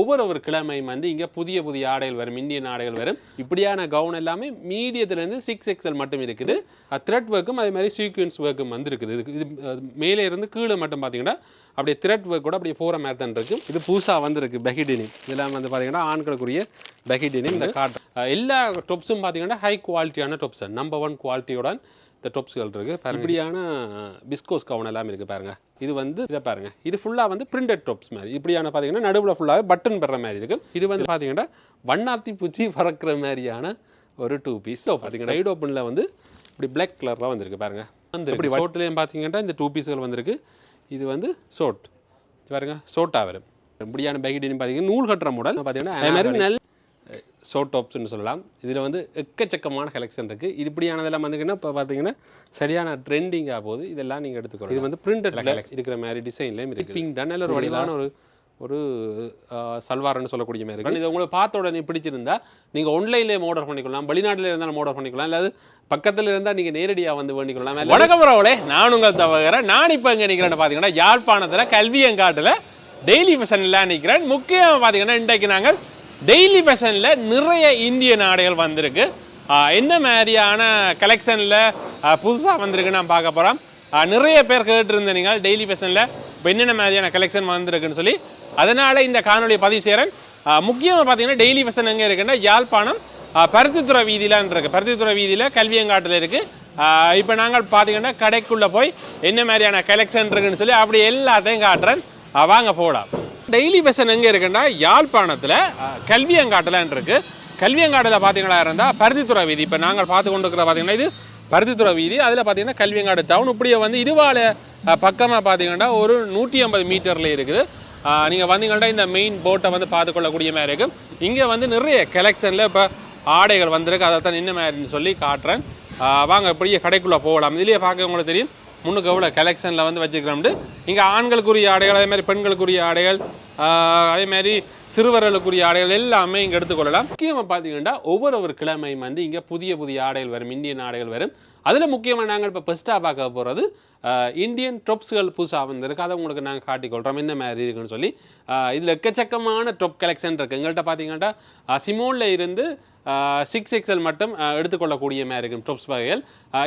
ஒவ்வொரு கிழமையும் வந்து இங்கே புதிய புதிய ஆடைகள் வரும், இந்தியன் ஆடைகள் வரும். இப்படியான கவுன் எல்லாமே மீடியத்துலேருந்து 6XL மட்டும் இருக்குது. த்ரெட் ஒர்க்கும் அதே மாதிரி சீக்வன்ஸ் ஒர்க்கும் வந்து இருக்குது. இது மேலே இருந்து கீழே மட்டும் பார்த்தீங்கன்னா அப்படியே த்ரெட் ஒர்க் கூட அப்படியே போகிற மாதிரி தான் இருக்குது. இது புதுசாக வந்துருக்கு பெகிடினிம். இதெல்லாம் வந்து பார்த்தீங்கன்னா ஆண்களுக்குரிய பெகிடினிம். இந்த காட்டன் எல்லா டொப்ஸும் பார்த்தீங்கன்னா ஹை குவாலிட்டியான டொப்ஸ், நம்பர் 1 குவாலிட்டியோட இந்த டொப்ஸ்கள் இருக்குது. இப்படியான பிஸ்கோஸ் கவுன் எல்லாமே இருக்குது பாருங்கள். இது வந்து இதை பாருங்கள், இது ஃபுல்லாக வந்து பிரிண்டட் டொப்ஸ் மாதிரி. இப்படியான பார்த்தீங்கன்னா நடுவில் ஃபுல்லாக பட்டன் பெற மாதிரி இருக்குது. இது வந்து பார்த்தீங்கன்னா வண்ணாத்தி பூச்சி பறக்கிற மாதிரியான ஒரு 2 பீஸ். பார்த்தீங்கன்னா சைடு ஓப்பனில் வந்து இப்படி பிளாக் கலரில் வந்துருக்கு பாருங்கள். வந்து இப்படி ஷோட்லேயும் பார்த்தீங்கன்னா இந்த 2 பீஸ்கள் வந்திருக்கு. இது வந்து ஷோட் பாருங்க, ஷோட்டாக வரும். இப்படியான பெகிடினிம் பார்த்தீங்கன்னா நூல் கட்டுற மாடல் பார்த்தீங்கன்னா அதே மாதிரி நல்ல ஷோர்ட் டாப்ஸ்ன்னு சொல்லலாம். இதில் வந்து எக்கச்சக்கமான கலெக்ஷன் இருக்குது. இப்படியானதெல்லாம் வந்துங்கன்னா இப்போ பார்த்தீங்கன்னா சரியான ட்ரெண்டிங்காக போகுது. இதெல்லாம் நீங்கள் எடுத்துக்கணும். இது வந்து பிரிண்டட்ல இருக்கிற மாதிரி டிசைன்லேயும் இருக்குது. பிங்க் டன்னல் ஒரு வடிவான ஒரு சல்வார்னு சொல்லக்கூடிய மாதிரி இருக்குது. இது உங்களுக்கு பார்த்த உடனே பிடிச்சிருந்தா நீங்கள் ஆன்லைன்லேயே ஆர்டர் பண்ணிக்கலாம், வெளிநாட்டில் இருந்தாலும் ஆர்டர் பண்ணிக்கலாம், இல்லாது பக்கத்தில் இருந்தால் நீங்கள் நேரடியாக வந்து வேண்டிக்கலாம். வணக்கம் உறவுகளே, நான் உங்கள் தவகர. நான் இப்போ இங்கே நிற்கிறேன்னு பார்த்தீங்கன்னா யாழ்ப்பாணத்தில் கல்வியங்காட்டில் டெய்லி ஃபேஷனில் நிற்கிறேன். முக்கியமாக பார்த்தீங்கன்னா இன்றைக்கு நாங்கள் டெய்லி ஃபேஷனில் நிறைய இந்தியன் ஆடைகள் வந்திருக்கு. என்ன மாதிரியான கலெக்ஷனில் புதுசாக வந்திருக்கு நான் பார்க்க போகிறோம். நிறைய பேர் கேட்டுருந்தேன் நீங்கள் டெய்லி ஃபேஷனில் இப்போ என்னென்ன மாதிரியான கலெக்ஷன் வந்திருக்குன்னு சொல்லி. அதனால் இந்த காணொலியை பதிவு செய்கிறேன். முக்கியமாக பார்த்தீங்கன்னா டெய்லி ஃபேஷன் எங்கே இருக்குன்னா யாழ்ப்பாணம் பருத்தித்துறை வீதியிலான் இருக்குது. பருத்தித்துறை வீதியில் கல்வியங்காட்டில் இருக்குது. இப்போ நாங்கள் பார்த்தீங்கன்னா கடைக்குள்ளே போய் என்ன மாதிரியான கலெக்ஷன் இருக்குன்னு சொல்லி அப்படி எல்லாத்தையும் காட்டுறேன். வாங்க போகலாம். டெய்லி ஃபேஷன் எங்கே இருக்குன்னா யாழ்ப்பாணத்தில் கல்வியங்காட்டில் இருக்குது. கல்வியங்காட்டில் பார்த்தீங்களா இருந்தால் பருத்தித்துறை வீதி. இப்போ நாங்கள் பார்த்து கொண்டு இருக்கிற பார்த்தீங்கன்னா இது பருத்தித்துறை வீதி. அதில் பார்த்தீங்கன்னா கல்வியங்காடு டவுன். இப்படியே வந்து இருவால பக்கமாக பார்த்தீங்கன்னா ஒரு 150 மீட்டரில் இருக்குது. நீங்கள் வந்தீங்கன்னா இந்த மெயின் போட்டை வந்து பார்த்துக்கொள்ளக்கூடிய மாதிரி இருக்கும். இங்கே வந்து நிறைய கலெக்ஷனில் இப்போ ஆடைகள் வந்திருக்கு. அதை தான் என்ன மாதிரின்னு சொல்லி காட்டுறேன். வாங்க இப்படியே கடைக்குள்ளே போகலாம். இதுலேயே பார்க்க உங்களுக்கு தெரியும் முன்னுக்கு எவ்வளோ கலெக்ஷனில் வந்து வச்சுக்கிறோம்ட்டு. இங்கே ஆண்களுக்குரிய ஆடைகள், அதே மாதிரி பெண்களுக்குரிய ஆடைகள், அதே மாதிரி சிறுவர்களுக்குரிய ஆடைகள் எல்லாமே இங்கே எடுத்துக்கொள்ளலாம். முக்கியமாக பார்த்தீங்கன்னா ஒவ்வொரு கிழமையும் வந்து இங்கே புதிய புதிய ஆடைகள் வரும், இந்தியன் ஆடைகள் வரும். அதில் முக்கியமாக நாங்கள் இப்போ பெஸ்ட்டாக பார்க்க போகிறது இந்தியன் டொப்ஸ்கள் புதுசாக வந்திருக்கு. அதை உங்களுக்கு நாங்கள் காட்டிக்கொள்கிறோம் என்ன மாதிரி இருக்குன்னு சொல்லி. இதில் எக்கச்சக்கமான டொப் கலெக்ஷன் இருக்குது. எங்கள்கிட்ட பார்த்தீங்கன்னா சிமோனில் இருந்து 6XL மட்டும் எடுத்துக்கொள்ளக்கூடிய மாதிரி இருக்கும் டொப்ஸ் வகைகள்.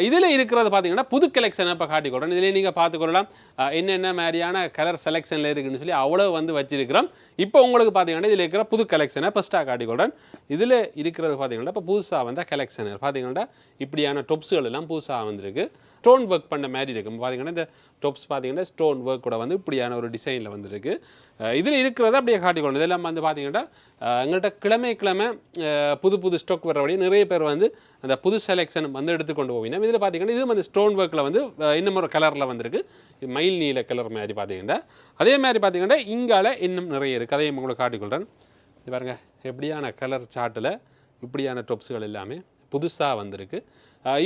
இதில் இருக்கிறது பார்த்தீங்கன்னா புது கலெக்ஷனை இப்போ காட்டிக்கொள்கிறோம். இதிலே நீங்கள் பார்த்துக்கொள்ளலாம் என்னென்ன மாதிரியான கலர் செலெக்ஷனில் இருக்குன்னு சொல்லி அவ்வளோ வந்து வச்சிருக்கிறோம். இப்போ உங்களுக்கு பார்த்தீங்கன்னா இதில் இருக்கிற புது கலெக்ஷனை ஃபஸ்ட்டாக காட்டிக்கொள்கிறேன். இதில் இருக்கிறது பார்த்தீங்கன்னா இப்போ புதுசாக வந்த கலெக்ஷன் பார்த்தீங்கன்னா இப்படியான டொப்ஸ்கள் எல்லாம் புதுசாக வந்திருக்கு. ஸ்டோன் ஒர்க் பண்ண மாதிரி இருக்கும். பார்த்தீங்கன்னா இந்த டொப்ஸ் பார்த்தீங்கன்னா ஸ்டோன் ஒர்க் கூட வந்து இப்படியான ஒரு டிசைனில் வந்துருக்கு. இதில் இருக்கிறத அப்படியே காட்டிக்கொள்ளணும். இதெல்லாம் வந்து பார்த்தீங்கன்னா எங்கள்கிட்ட கிழமை புது புது ஸ்டாக் வர்றபடியே நிறைய பேர் வந்து அந்த புது செலெக்ஷன் வந்து எடுத்துக்கொண்டு போவீங்க. இதில் பார்த்தீங்கன்னா இது வந்து ஸ்டோன் ஒர்க்கில் வந்து இன்னும் ஒரு கலரில் வந்திருக்கு. மயில் நீல கலர் மாதிரி பார்த்தீங்கன்னா. அதே மாதிரி பார்த்தீங்கன்னா இங்கால இன்னும் நிறைய இருக்குது. அதையும் உங்களுக்கு காட்டிக்கொள்கிறேன். இது பாருங்கள் எப்படியான கலர் சார்ட்டில் இப்படியான டொப்ஸுகள் எல்லாமே புதுசாக வந்திருக்கு.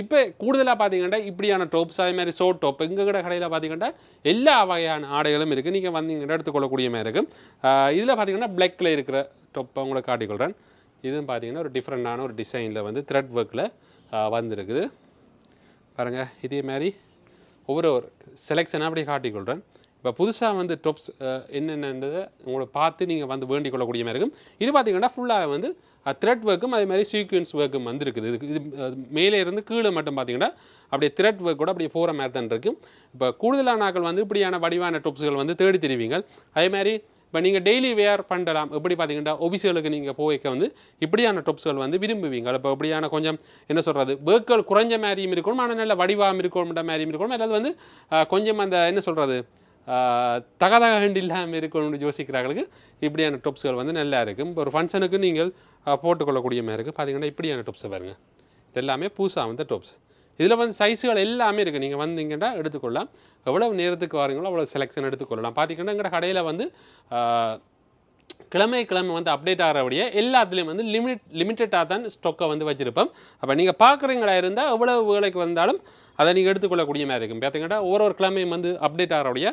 இப்போ கூடுதலாக பார்த்தீங்கன்னா இப்படியான டோப்ஸ், அதே மாதிரி ஷோர்ட் டாப் எங்கள் கடையில் பார்த்தீங்கன்னா எல்லா வகையான ஆடைகளும் இருக்குது. நீங்கள் வந்தீங்கன்னா எடுத்துக்கொள்ளக்கூடிய மாதிரி இருக்கும். இதில் பார்த்தீங்கன்னா பிளாக்கில் இருக்கிற டொப்பை உங்களை காட்டிக்கொள்கிறேன். இதுவும் பார்த்தீங்கன்னா ஒரு டிஃப்ரெண்டான ஒரு டிசைனில் வந்து த்ரெட் ஒர்க்கில் வந்துருக்குது பாருங்கள். இதே மாதிரி ஒவ்வொரு செலெக்ஷனாக அப்படியே காட்டிக்கொள்கிறேன். இப்போ புதுசாக வந்து டொப்ஸ் என்னென்னதை உங்களை பார்த்து நீங்கள் வந்து வேண்டிக் கொள்ளக்கூடிய மாதிரி இருக்கும். இது பார்த்தீங்கன்னா ஃபுல்லாக வந்து த்ரெட் ஒர்க்கும் அதே மாதிரி சீக்வன்ஸ் ஒர்க்கும் வந்துருக்குது. இது மேலே இருந்து கீழே மட்டும் பார்த்தீங்கன்னா அப்படியே த்ரெட் ஒர்க் கூட அப்படியே போகிற மாதிரி தான் இருக்குது. இப்போ கூடுதலான நாட்கள் வந்து இப்படியான வடிவான டொப்ஸுகள் வந்து தேடி தெரிவிங்க. அதே மாதிரி இப்போ நீங்கள் டெய்லி வேர் பண்ணலாம். எப்படி பார்த்தீங்கன்னா ஒபிசியலுக்கு நீங்கள் போய்க்க வந்து இப்படியான டொப்ஸ்கள் வந்து விரும்புவீங்க. இப்போ இப்படியான கொஞ்சம் என்ன சொல்கிறது ஒர்க்குகள் குறைஞ்ச மாதிரியும் இருக்கணும், ஆனால் நல்ல வடிவாக இருக்கணுன்ற மாதிரியும் இருக்கணும். அதாவது வந்து கொஞ்சம் அந்த என்ன சொல்கிறது தகதகண்டு இல்லாமல் இருக்கணும்னு யோசிக்கிறார்களுக்கு இப்படியான டொப்ஸ்கள் வந்து நல்லா இருக்கும். இப்போ ஒரு ஃபங்க்ஷனுக்கு நீங்கள் போட்டுக்கொள்ளக்கூடிய மாதிரி இருக்குது. பார்த்தீங்கன்னா இப்படியான டொப்ஸை பாருங்க. இது எல்லாமே புதுசாக வந்த டொப்ஸ். இதில் வந்து சைஸுகள் எல்லாமே இருக்குது. நீங்கள் வந்தீங்கன்னா எடுத்துக்கொள்ளலாம். எவ்வளோ நேரத்துக்கு வரீங்களோ அவ்வளோ செலெக்ஷன் எடுத்துக்கொள்ளலாம். பார்த்தீங்கன்னா எங்கள் கடையில் வந்து கிழமை வந்து அப்டேட் ஆகிறபடியே எல்லாத்துலேயும் வந்து லிமிட்டடாக தான் ஸ்டாக்கை வந்து வச்சுருப்போம். அப்போ நீங்கள் பார்க்குறீங்களா இருந்தால் எவ்வளோ வேலைக்கு வந்தாலும் அதை நீங்கள் எடுத்துக்கொள்ளக்கூடிய மாதிரி இருக்கும். பார்த்தீங்கன்னா ஒவ்வொரு கிழமையும் வந்து அப்டேட் ஆகிறபடியே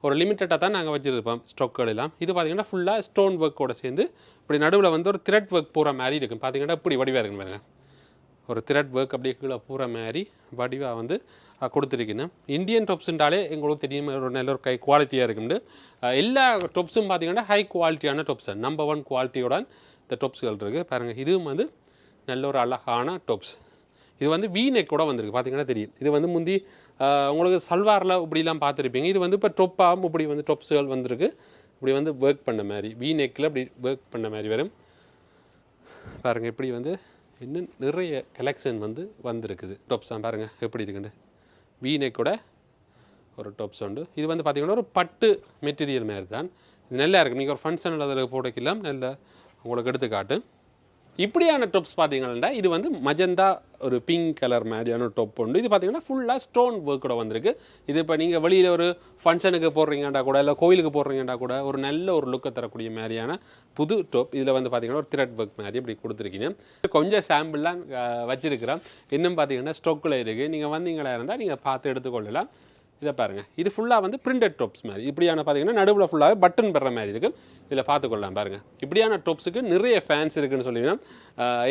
ஒரு லிமிட்டடாக தான் நாங்கள் வச்சுருப்போம் ஸ்டாக்குகள் எல்லாம். இது பார்த்தீங்கன்னா ஃபுல்லாக ஸ்டோன் ஒர்க்கோடு சேர்ந்து இப்படி நடுவில் வந்து ஒரு த்ரெட் ஒர்க் போகிற மாதிரி இருக்கும். பார்த்தீங்கன்னா இப்படி வடிவாக இருக்கும் பாருங்க. ஒரு த்ரெட் ஒர்க் அப்படியே கீழே பூர மாதிரி வடிவாக வந்து கொடுத்துருக்கணும். இந்தியன் டாப்ஸுன்றாலே எங்களுக்கு தெரியும் ஒரு நல்ல ஒரு கை குவாலிட்டியாக இருக்குண்டு. எல்லா டாப்ஸும் பார்த்தீங்கன்னா ஹை குவாலிட்டியான டாப்ஸ், நம்பர் 1 குவாலிட்டியோட இந்த டாப்ஸுகள் இருக்குது பாருங்கள். இதுவும் வந்து நல்ல ஒரு அழகான டாப்ஸ். இது வந்து வீநெக் கூட வந்திருக்கு பார்த்தீங்கன்னா தெரியும். இது வந்து முந்தி உங்களுக்கு சல்வாரில் இப்படிலாம் பார்த்துருப்பீங்க. இது வந்து இப்போ டொப்பாகவும் இப்படி வந்து டாப்ஸுகள் வந்திருக்கு. இப்படி வந்து ஒர்க் பண்ண மாதிரி வீநெக்கில் இப்படி ஒர்க் பண்ண மாதிரி வரும் பாருங்கள். இப்படி வந்து இன்னும் நிறைய கலெக்ஷன் வந்து வந்திருக்குது. டாப்ஸ் தான் பாருங்கள் எப்படி இருக்குண்டு. வீநெக்கோட ஒரு டாப்ஸ் உண்டு. இது வந்து பார்த்திங்கன்னா ஒரு பட்டு மெட்டீரியல் மாதிரி தான். இது நல்லா இருக்குது. நீங்கள் ஒரு ஃபங்க்ஷனில் அதில் போடக்கலாம், நல்ல உங்களுக்கு எடுத்துக்காட்டு. இப்படியான டாப்ஸ் பார்த்தீங்கன்னா இது வந்து மஜந்தா ஒரு பிங்க் கலர் மாதிரியான ஒரு டாப் உண்டு. இது பார்த்தீங்கன்னா ஃபுல்லாக ஸ்டோன் ஒர்க்கோட வந்திருக்கு. இது இப்போ நீங்கள் வெளியில் ஒரு ஃபங்க்ஷனுக்கு போடுறீங்கண்டா கூட, இல்லை கோயிலுக்கு போடுறீங்கண்டா கூட ஒரு நல்ல ஒரு லுக்கை தரக்கூடிய மாதிரியான புது டாப். இதில் வந்து பார்த்தீங்கன்னா ஒரு த்ரெட் ஒர்க் மாதிரி இப்படி கொடுத்துருக்கீங்க. கொஞ்சம் சாம்பிள்லாம் வச்சிருக்கிறோம். இன்னும் பார்த்தீங்கன்னா ஸ்டொக்கில் இருக்குது. நீங்கள் வந்தீங்களா இருந்தால் நீங்கள் பார்த்து எடுத்துக்கொள்ளலாம். இதை பாருங்கள். இது ஃபுல்லாக வந்து பிரிண்டட் டாப்ஸ் மாதிரி. இப்படியான பார்த்தீங்கன்னா நடுவில் ஃபுல்லாகவே பட்டன் பெற மாதிரி இருக்குது. இதில் பார்த்துக்கொள்ளலாம் பாருங்கள். இப்படியான டாப்ஸுக்கு நிறைய ஃபேன்ஸ் இருக்குதுன்னு சொல்லிங்கன்னா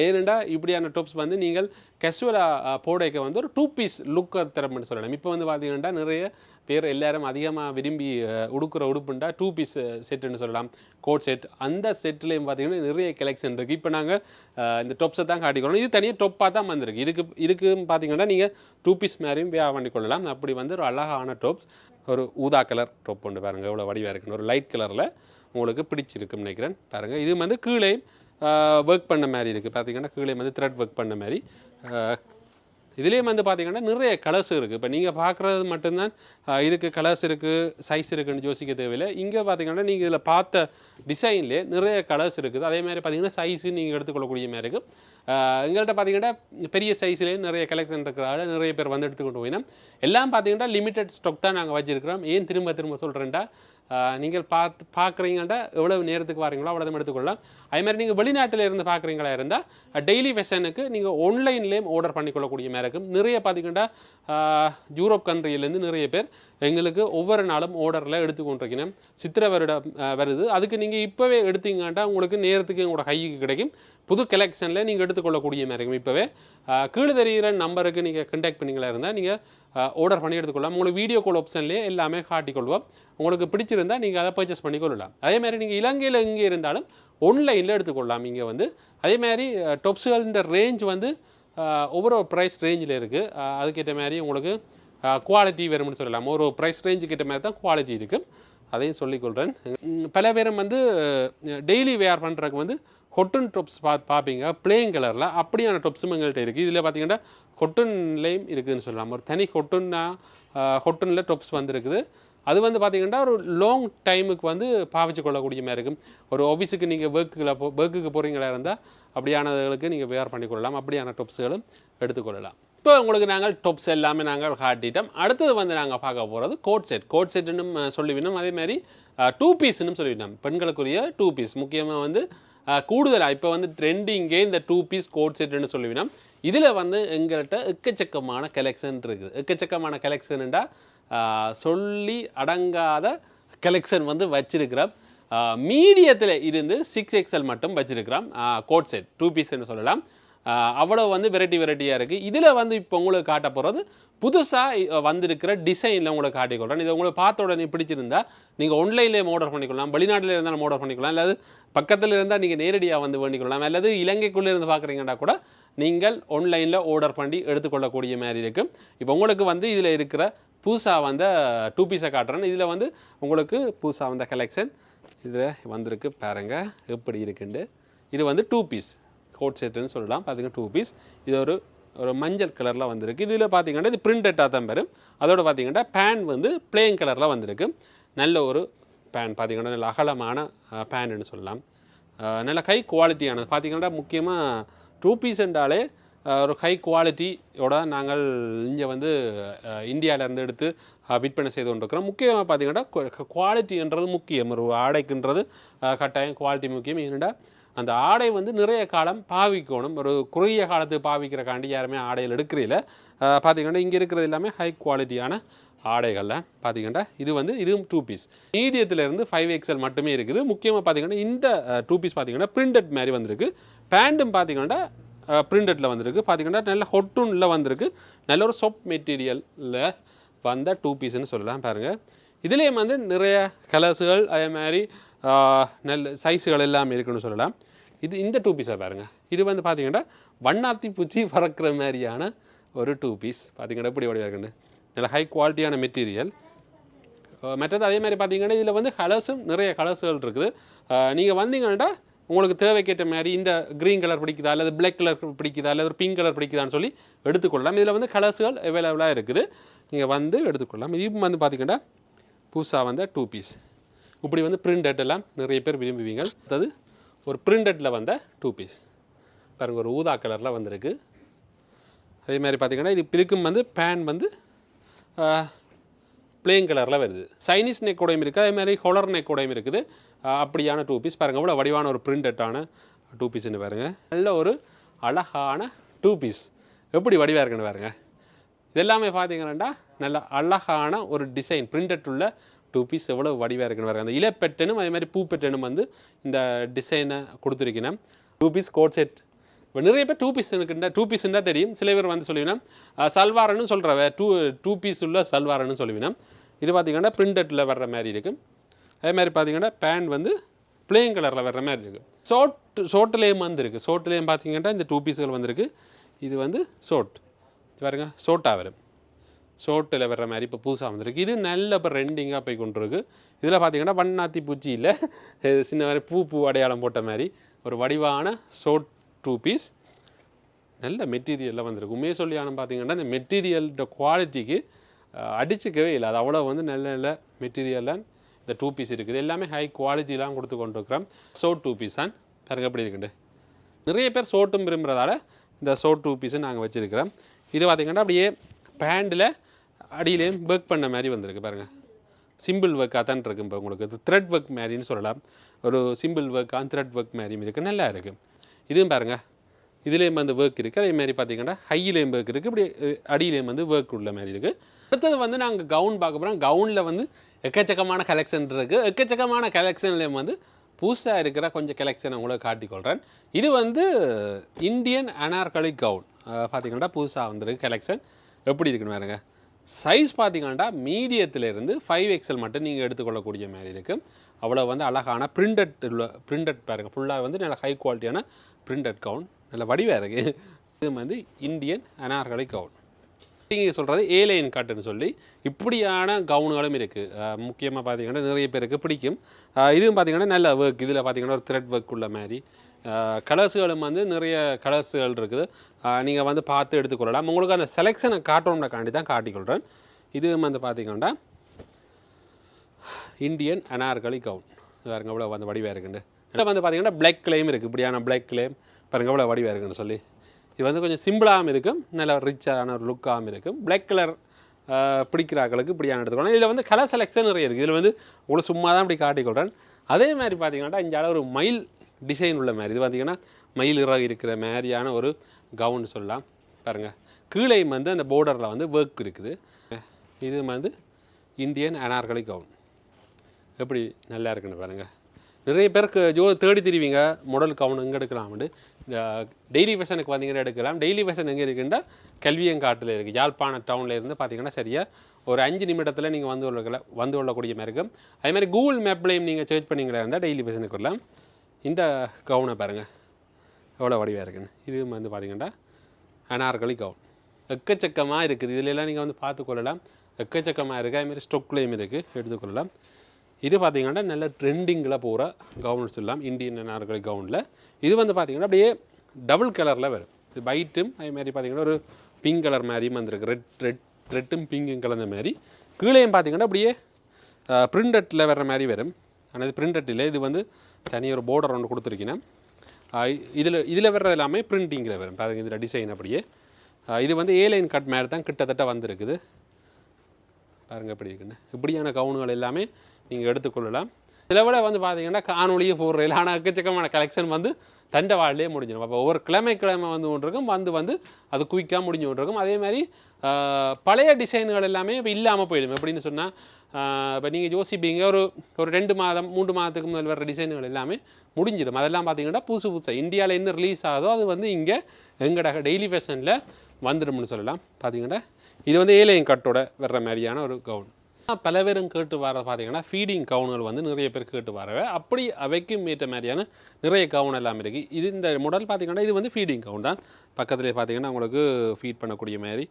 ஏனெண்டா இப்படியான டாப்ஸ் வந்து நீங்கள் கேஷுவலாக போடைக்க வந்து ஒரு 2 பீஸ் லுக் தரம்னு சொல்லலாம். இப்போ வந்து பார்த்தீங்கன்னா நிறைய பேர் எல்லாரும் அதிகமாக விரும்பி உடுக்கிற உடுப்புண்டா 2 பீஸ் செட்டுன்னு சொல்லலாம், கோட் செட். அந்த செட்லேயும் பார்த்தீங்கன்னா நிறைய கலெக்ஷன் இருக்குது. இப்போ நாங்கள் இந்த டாப்ஸை தான் காட்டிக்கொள்ளணும். இது தனியாக டொப்பாக தான் வந்திருக்கு. இதுக்கு பார்த்தீங்கன்னா நீங்கள் 2 பீஸ் மாதிரியும் வியா பண்ணிக்கொள்ளலாம். அப்படி வந்து ஒரு அழகான டாப்ஸ். ஒரு ஊதா கலர் டாப் ஒன்று பாருங்கள் எவ்வளோ வடிவாக இருக்குன்னு. ஒரு லைட் கலரில் உங்களுக்கு பிடிச்சிருக்குன்னு நினைக்கிறேன் பாருங்கள். இது வந்து கீழே ஒர்க் பண்ண மாதிரி இருக்குது பார்த்தீங்கன்னா. கீழே வந்து த்ரெட் ஒர்க் பண்ண மாதிரி. இதுலேயும் வந்து பார்த்தீங்கன்னா நிறைய கலர்ஸ் இருக்குது. இப்போ நீங்கள் பார்க்குறது மட்டும்தான் இதுக்கு கலர்ஸ் இருக்குது, சைஸ் இருக்குதுன்னு யோசிக்க தேவையில்லை. இங்கே பார்த்தீங்கன்னா நீங்கள் இதில் பார்த்த டிசைன்லேயே நிறைய கலர்ஸ் இருக்குது. அதே மாதிரி பார்த்தீங்கன்னா சைஸு நீங்கள் எடுத்துக்கொள்ளக்கூடிய மாதிரி இருக்குது. எங்கள்கிட்ட பார்த்தீங்கன்னா பெரிய சைஸ்லேயே நிறைய கலெக்ஷன் இருக்கிறாங்க. நிறைய பேர் வந்து எடுத்துக்கொண்டு போயினா எல்லாம் பார்த்தீங்கன்னா லிமிட்டட் ஸ்டாக் தான் நாங்கள் வச்சுருக்கிறோம். ஏன் திரும்ப சொல்கிறேன்டா, நீங்கள் பார்க்குறீங்கண்டா எவ்வளவு நேரத்துக்கு வரீங்களோ அவ்வளோ எடுத்துக்கொள்ளலாம். அதே மாதிரி நீங்கள் வெளிநாட்டில் இருந்து பார்க்குறீங்களா இருந்தால் டெய்லி ஃபேஷனுக்கு நீங்கள் ஆன்லைன்லேயும் ஆர்டர் பண்ணிக்கொள்ளக்கூடிய மாதிரி இருக்கும். நிறைய பார்த்தீங்கன்னா யூரோப் கண்ட்ரியிலேருந்து நிறைய பேர் எங்களுக்கு ஒவ்வொரு நாளும் ஆர்டரில் எடுத்துக்கொண்டிருக்கணும். சித்திரை வருடம் வருது, அதுக்கு நீங்கள் இப்போவே எடுத்தீங்கன்ட்டா உங்களுக்கு நேரத்துக்கு உங்களோட கைக்கு கிடைக்கும். புது கலெக்ஷனில் நீங்கள் எடுத்துக்கொள்ளக்கூடிய மாதிரி இருக்கும். இப்போவே கீழே தெரிகிற நம்பருக்கு நீங்கள் கண்டாக்ட் பண்ணிங்களா இருந்தால் நீங்கள் ஆர்டர் பண்ணி எடுத்துக்கொள்ளலாம். உங்களுக்கு வீடியோ கால் ஆப்ஷன்லேயே எல்லாமே காட்டிக்கொள்வோம். உங்களுக்கு பிடிச்சிருந்தால் நீங்கள் அதை பர்ச்சேஸ் பண்ணிக்கொள்ளலாம். அதேமாதிரி நீங்கள் இலங்கையில் எங்கே இருந்தாலும் ஆன்லைனில் எடுத்துக்கொள்ளலாம். இங்கே வந்து அதேமாதிரி டாப்ஸுகளின் ரேஞ்ச் வந்து ஒவ்வொரு ப்ரைஸ் ரேஞ்சில் இருக்குது. அதுக்கேற்ற மாதிரி உங்களுக்கு குவாலிட்டி வரும்னு சொல்லலாம். ஒரு ப்ரைஸ் ரேஞ்சுக்கு ஏற்ற மாதிரி தான் குவாலிட்டி இருக்குது. அதையும் சொல்லிக்கொள்கிறேன். பல பேரும் வந்து டெய்லி வேர் பண்ணுறதுக்கு வந்து கொட்டன் டாப்ஸ் பார்ப்பீங்க பிளேயிங் கலரில். அப்படியான டாப்ஸும் எங்கள்கிட்ட இருக்குது. இதில் பார்த்தீங்கன்னா கொட்டன்லேயும் இருக்குதுன்னு சொல்லலாம். ஒரு தனி கொட்டனில் டாப்ஸ் வந்துருக்குது. அது வந்து பார்த்தீங்கன்னா ஒரு லாங் டைமுக்கு வந்து பாவிச்சு கொள்ளக்கூடிய மாதிரி இருக்கும். ஒரு ஆஃபீஸுக்கு நீங்கள் ஒர்க்குக்கு போகிறீங்களா இருந்தால் அப்படியானதுகளுக்கு நீங்கள் வேர் பண்ணிக்கொள்ளலாம். அப்படியான டாப்ஸுகளும் எடுத்துக்கொள்ளலாம். இப்போ உங்களுக்கு நாங்கள் டாப்ஸ் எல்லாமே நாங்கள் காட்டிட்டோம். அடுத்தது வந்து நாங்கள் பார்க்க போகிறது கோட் செட். கோட் செட்டுன்னு சொல்லிவினோம். அதேமாதிரி 2 பீஸ்ன்னு சொல்லிவிட்டோம். பெண்களுக்குரிய 2 பீஸ் முக்கியமாக வந்து கூடுதலாக இப்போ வந்து ட்ரெண்டிங்கே இந்த 2 பீஸ் கோட் செட்டுன்னு சொல்லிவினோம். இதில் வந்து எங்கள்கிட்ட எக்கச்சக்கமான கலெக்ஷன் இருக்குது. எக்கச்சக்கமான கலெக்ஷன்டா சொல்லி அடங்காத கலெக்ஷன் வந்து வச்சிருக்கிறோம். மீடியத்தில் இருந்து 6XL மட்டும் வச்சிருக்கிறோம். கோட் செட் 2 பீஸ்ன்னு சொல்லலாம். அவ்வளோ வந்து வெரைட்டியாக இருக்குது. இதில் வந்து இப்போ உங்களுக்கு காட்ட போகிறது புதுசாக வந்திருக்கிற டிசைனில் உங்களுக்கு காட்டிக்கொள்கிறேன். இதை உங்களுக்கு பார்த்த உடனே பிடிச்சிருந்தா நீங்கள் ஆன்லைன்லேயே ஆர்டர் பண்ணிக்கொள்ளலாம், வெளிநாட்டில் இருந்தாலும் ஆர்டர் பண்ணிக்கலாம், அல்லது பக்கத்தில் இருந்தால் நீங்கள் நேரடியாக வந்து வேண்டிக்கொள்ளலாம், அல்லது இலங்கைக்குள்ளே இருந்து பார்க்குறீங்கன்னா கூட நீங்கள் ஆன்லைனில் ஆர்டர் பண்ணி எடுத்துக்கொள்ளக்கூடிய மாதிரி இருக்கும். இப்போ உங்களுக்கு வந்து இதில் இருக்கிற புதுசாக வந்த 2 பீஸை காட்டுறேன். இதில் வந்து உங்களுக்கு புதுசாக வந்த கலெக்ஷன் இதில் வந்திருக்கு பாருங்கள் எப்படி இருக்குண்டு. இது வந்து 2 பீஸ் கோட் செட்டுன்னு சொல்லலாம். பார்த்தீங்கன்னா 2 பீஸ். இது ஒரு மஞ்சள் கலரில் வந்திருக்கு. இதில் பார்த்தீங்கன்னா இது பிரிண்டட்டாக தான் வரும். அதோடு பார்த்தீங்கன்னா பேன் வந்து பிளேயிங் கலரில் வந்திருக்கு. நல்ல ஒரு பேன் பார்த்தீங்கன்னா நல்ல அகலமான பேன்னு சொல்லலாம். நல்ல ஹை குவாலிட்டியானது. பார்த்தீங்கன்னா முக்கியமாக 2 பீஸ் என்றாலே ஒரு ஹை குவாலிட்டியோட நாங்கள் இங்கே வந்து இந்தியாவிலேருந்து எடுத்து விற்பனை செய்து கொண்டிருக்கிறோம். முக்கியமாக பார்த்தீங்கன்னா குவாலிட்டின்றது முக்கியம். ஒரு ஆடைக்குன்றது கட்டாயம் குவாலிட்டி முக்கியம். ஏன்னா அந்த ஆடை வந்து நிறைய காலம் பாவிக்கணும். ஒரு குறுகிய காலத்துக்கு பாவிக்கிறக்காண்டி யாருமே ஆடைகள் எடுக்கிறதில்ல. பார்த்தீங்கன்னா இங்கே இருக்கிறது எல்லாமே ஹை குவாலிட்டியான ஆடைகளில் பார்த்தீங்கன்னா இதுவும் 2 பீஸ். மீடியத்திலேருந்து 5XL மட்டுமே இருக்குது. முக்கியமாக பார்த்தீங்கன்னா இந்த 2 பீஸ் பார்த்தீங்கன்னா பிரிண்டட் மாதிரி வந்திருக்கு. பேண்ட்டும் பார்த்தீங்கன்னா பிரிண்டடில் வந்திருக்கு. பார்த்தீங்கன்னா நல்ல ஹொட்டுனில் வந்திருக்கு. நல்ல ஒரு சாஃப்ட் மெட்டீரியலில் வந்த 2 பீஸ்ன்னு சொல்லலாம். பாருங்கள், இதுலேயும் வந்து நிறைய கலர்ஸுகள் அதே மாதிரி நல்ல சைஸுகள் எல்லாமே இருக்குன்னு சொல்லலாம். இந்த 2 பீஸை பாருங்கள். இது வந்து பார்த்தீங்கன்னா வண்ணாத்தி பூச்சி பறக்கிற மாதிரியான ஒரு 2 பீஸ். பார்த்தீங்கன்னா எப்படி வடிவாக இருக்குன்னு நல்ல ஹை குவாலிட்டியான மெட்டீரியல். மற்றது அதே மாதிரி பார்த்தீங்கன்னா இதில் வந்து கலர்ஸும் நிறைய கலர்ஸுகள் இருக்குது. நீங்கள் வந்தீங்கன்னா உங்களுக்கு தேவைக்கேற்ற மாதிரி இந்த க்ரீன் கலர் பிடிக்குதா அல்லது பிளாக் கலர் பிடிக்குதா அல்லது பிங்க் கலர் பிடிக்குதான்னு சொல்லி எடுத்துக்கொள்ளலாம். இதில் வந்து கலர்ஸுகள் அவைலபிளாக இருக்குது. நீங்கள் வந்து எடுத்துக்கொள்ளலாம். இது வந்து பார்த்தீங்கன்னா புதுசாக வந்த 2 பீஸ். இப்படி வந்து பிரிண்டட் எல்லாம் நிறைய பேர் விரும்புவீங்க. அதாவது ஒரு பிரிண்டடில் வந்த 2 பீஸ் பாருங்கள், ஒரு ஊதா கலரில் வந்திருக்கு. அதே மாதிரி பார்த்தீங்கன்னா இது பிரிக்கும் வந்து பேன் வந்து பிளேன் கலரில் வருது. சைனீஸ் நெக்கோடையும் இருக்குது, அதே மாதிரி ஹொலர் நெக்கோடையும் இருக்குது. அப்படியான 2 பீஸ் பாருங்கள், அவ்வளோ வடிவான ஒரு பிரிண்டட்டான 2 பீஸ்ன்னு பாருங்கள். நல்ல ஒரு அழகான 2 பீஸ் எப்படி வடிவாக இருக்குன்னு பாருங்கள். இதெல்லாமே பார்த்தீங்கன்னா நல்ல அழகான ஒரு டிசைன் பிரிண்டட் உள்ள 2 பீஸ் எவ்வளோ வடிவாக இருக்குன்னு பாருங்கள். அந்த இலப்பெட்டனும் அதே மாதிரி பூ பெட்டனும் வந்து இந்த டிசைனை கொடுத்துருக்கணும். 2 பீஸ் கோட் செட். இப்போ நிறைய பேர் 2 பீஸ் இருக்குண்டா 2 பீஸ்ன்னா தெரியும். சில பேர் வந்து சொல்லுவீங்கன்னா சல்வார்னு சொல்கிறவ 2 பீஸ் உள்ள சல்வார்னு சொல்லுவீங்கன்னா. இது பார்த்தீங்கன்னா பிரிண்டட்டில் வர்ற மாதிரி இருக்குது. அதே மாதிரி பார்த்தீங்கன்னா பேண்ட் வந்து பிளேன் கலரில் வர்ற மாதிரி இருக்குது. ஷோர்ட்லேயும் வந்துருக்கு. ஷோர்ட்லேயும் பார்த்தீங்கன்னா இந்த 2 பீஸ்கள் வந்திருக்கு. இது வந்து ஷோர்ட் பாருங்க, ஷோர்ட்டாக வரும். ஷோர்ட்டில் வர்ற மாதிரி இப்போ புதுசாக வந்திருக்கு. இது நல்ல இப்போ ரெண்டிங்காக போய் கொண்டு இருக்கு. இதில் பார்த்தீங்கன்னா வண்ணாத்தி பூச்சி இல்லை, சின்ன மாதிரி பூ அடையாளம் போட்ட மாதிரி ஒரு வடிவான ஷோர்ட் 2 பீஸ். நல்ல மெட்டீரியலில் வந்திருக்கு. உண்மையை சொல்லியானு பார்த்தீங்கன்னா இந்த மெட்டீரியலோட குவாலிட்டிக்கு அடிச்சுக்கவே இல்லை. அது அவ்வளோ வந்து நல்ல மெட்டீரியலாக இந்த 2 பீஸ் இருக்குது. எல்லாமே ஹை குவாலிட்டிலாம் கொடுத்து கொண்டு இருக்கிறோம். ஷோர்ட் 2 பீஸ் தான் பாருங்க எப்படி இருக்குண்டு. நிறைய பேர் ஷோர்ட்டும் விரும்புகிறதால இந்த ஷோர்ட் 2 பீஸை நாங்கள் வச்சுருக்கிறோம். இது பார்த்திங்கன்னா அப்படியே பேண்டில் அடியிலேயும் ஒர்க் பண்ண மாதிரி வந்திருக்கு பாருங்கள். சிம்பிள் ஒர்க்காக தான் இருக்குது. இப்போ உங்களுக்கு இது த்ரெட் ஒர்க் மாதிரின்னு சொல்லலாம். ஒரு சிம்பிள் ஒர்க்காக த்ரெட் ஒர்க் மாதிரியும் இருக்குது. நல்லா இருக்குது. இதுவும் பாருங்கள், இதுலேயும் வந்து ஒர்க் இருக்குது. அதே மாதிரி பார்த்திங்கன்னா ஹையிலேயும் ஒர்க் இருக்குது. இப்படி அடியிலேயும் வந்து ஒர்க் உள்ள மாதிரி இருக்குது. அடுத்தது வந்து நாங்கள் கவுன் பார்க்க போகிறோம். கவுனில் வந்து எக்கச்சக்கமான கலெக்ஷன் இருக்குது. எக்கச்சக்கமான கலெக்ஷன்லேயும் வந்து புதுசாக இருக்கிற கொஞ்சம் கலெக்ஷன் உங்களுக்கு காட்டிக்கொள்கிறேன். இது வந்து இந்தியன் அனார்கலி கவுன் பார்த்திங்கன்னா புதுசாக வந்திருக்கு கலெக்ஷன். எப்படி இருக்குன்னு பாருங்க. சைஸ் பார்த்திங்கன்னா மீடியத்திலேருந்து 5XL மட்டும் நீங்கள் எடுத்துக்கொள்ளக்கூடிய மாதிரி இருக்குது. அவ்வளோ வந்து அழகான பிரிண்டட் பாருங்கள். ஃபுல்லாக வந்து நல்ல ஹை குவாலிட்டியான பிரிண்டட் கவுன். நல்ல வடிவாக இருக்குது. இது வந்து இந்தியன் அனார்கலி கவுன். நீங்கள் சொல்கிறது ஏலைன் கட்டுன்னு சொல்லி இப்படியான கவுனுகளும் இருக்குது. முக்கியமாக பார்த்தீங்கன்னா நிறைய பேருக்கு பிடிக்கும். இதுவும் பார்த்தீங்கன்னா நல்ல ஒர்க். இதில் பார்த்தீங்கன்னா ஒரு த்ரெட் ஒர்க் உள்ள மாதிரி கலர்ஸுகளும் வந்து நிறைய கலர்ஸுகள் இருக்குது. நீங்கள் வந்து பார்த்து எடுத்துக்கொள்ளலாம். உங்களுக்கு அந்த செலெக்ஷனை காட்டணும்னாக்காண்டி தான் காட்டிக்கொள்கிறேன். இதுவும் வந்து பார்த்தீங்கன்னா இந்தியன் அனார்கலி கவுன். பாருங்க எவ்வளோ வந்து வடிவாக இருக்குன்னு. இதில் வந்து பார்த்தீங்கன்னா பிளாக் கிளைம் இருக்குது. இப்படியான பிளாக் கிளைம் பாருங்கள் எவ்வளோ வடிவாக இருக்குன்னு சொல்லி. இது வந்து கொஞ்சம் சிம்பிளாகவும் இருக்கும், நல்ல ரிச்சான ஒரு லுக்காகவும் இருக்கும். பிளாக் கலர் பிடிக்கிறார்களுக்கு இப்படியான எடுத்துக்கணும். இதில் வந்து கலர் செலெக்ஷன் நிறைய இருக்குது. இதில் வந்து உங்களுக்கு சும்மா தான் இப்படி காட்டிக்கொள்கிறேன். அதே மாதிரி பார்த்தீங்கன்னா இங்கே ஒரு மயில் டிசைன் உள்ள மாதிரி. இது பார்த்திங்கன்னா மயில் இறகு இருக்கிற மாதிரியான ஒரு கவுன் சொல்லலாம். பாருங்கள் கீழையும் வந்து அந்த பார்டரில் வந்து ஒர்க் இருக்குது. இது வந்து இந்தியன் அனார்கலி கவுன். எப்படி நல்லா இருக்குன்னு பாருங்கள். நிறைய பேருக்கு தேடி திரிவீங்க மாடல் கவுன் எங்கே எடுக்கலாம்னு. இந்த டெய்லி ஃபேஷனுக்கு வந்தீங்கன்னா எடுக்கலாம். டெய்லி ஃபேஷன் எங்கே இருக்குன்னா கல்வியங்காட்டில் இருக்குது. யாழ்ப்பாண டவுனில் இருந்து பார்த்தீங்கன்னா சரியாக ஒரு 5 நிமிடத்தில் நீங்கள் வந்து கொள்ளக்கூடிய மாதிரி இருக்கும். அதே மாதிரி கூகுள் மேப்லேயும் நீங்கள் சர்ச் பண்ணிங்களா இருந்தால் டெய்லி ஃபேஷனுக்கு வரலாம். இந்த கவுனை பாருங்கள் எவ்வளோ வடிவாக இருக்குன்னு. இது வந்து பார்த்தீங்கன்னா அனார்கலி கவுன். எக்கச்சக்கமாக இருக்குது. இதிலெல்லாம் நீங்கள் வந்து பார்த்துக்கொள்ளலாம். எக்கச்சக்கமாக இருக்குது. அதுமாதிரி ஸ்டொக்லேயும் இருக்குது, எடுத்துக்கொள்ளலாம். இது பார்த்திங்கன்னா நல்ல ட்ரெண்டிங்கில் போகிற கவுன் சொல்லலாம். இந்தியன் அனார்கலி கவுனில் இது வந்து பார்த்திங்கன்னா அப்படியே டபுள் கலரில் வரும். இது ஒயிட்டும் அதேமாதிரி பார்த்திங்கன்னா ஒரு பிங்க் கலர் மாதிரியும் வந்துருக்கு. ரெட்டும் பிங்கும் கலந்த மாதிரி. கீழேயும் பார்த்திங்கன்னா அப்படியே பிரிண்டட்டில் வர்ற மாதிரி வரும். ஆனால் இது பிரிண்டட் இல்லை. இது வந்து தனியாக ஒரு பார்டர் ஒன்று கொடுத்துருக்கீங்கன்னா இதில் வர்றது எல்லாமே பிரிண்டிங்கில் வரும். பாருங்கள் இதில் டிசைன் அப்படியே. இது வந்து ஏலைன் கட் மாதிரி தான் கிட்டத்தட்ட வந்துருக்குது. பாருங்கள் எப்படி இருக்குன்னு. இப்படியான கவுனுகள் எல்லாமே நீங்கள் எடுத்துக்கொள்ளலாம். சில விட வந்து பார்த்தீங்கன்னா காணொலியே போடுறதில்ல. ஆனால் எக்கச்சக்கமான கலெக்ஷன் வந்து தண்டவாளிலே முடிஞ்சிடும். அப்போ ஒவ்வொரு கிழமை வந்து ஒன்று இருக்கும், வந்து அது குயிக்காக முடிஞ்சு ஒன்று இருக்கும். அதே மாதிரி பழைய டிசைன்கள் எல்லாமே இப்போ இல்லாமல் போயிடும். எப்படின்னு சொன்னால் இப்போ நீங்கள் யோசிப்பீங்க ஒரு 2 மாதம் 3 மாதத்துக்கு முதல் வர டிசைன்கள் எல்லாமே முடிஞ்சிடும். அதெல்லாம் பார்த்தீங்கன்னா புதுசாக இந்தியாவில் என்ன ரிலீஸ் ஆகுதோ அது வந்து இங்கே எங்கட டெய்லி ஃபேஷனில் வந்துடும்னு சொல்லலாம். பார்த்தீங்கன்னா இது வந்து ஏலையும் கட்டோட வர்ற மாதிரியான ஒரு கவுன். பல பேரும் கேட்டு வர பார்த்தீங்கன்னா ஃபீடிங் கவுன்கள் வந்து நிறைய பேர் கேட்டு வரவே அப்படி அவைக்கும் ஏற்ற மாதிரியான நிறைய கவுன் எல்லாம் இருக்குது. இது இந்த மாடல் பார்த்தீங்கன்னா இது வந்து ஃபீடிங் கவுன் தான். பக்கத்துலேயே பார்த்தீங்கன்னா உங்களுக்கு ஃபீட் பண்ணக்கூடிய மாதிரி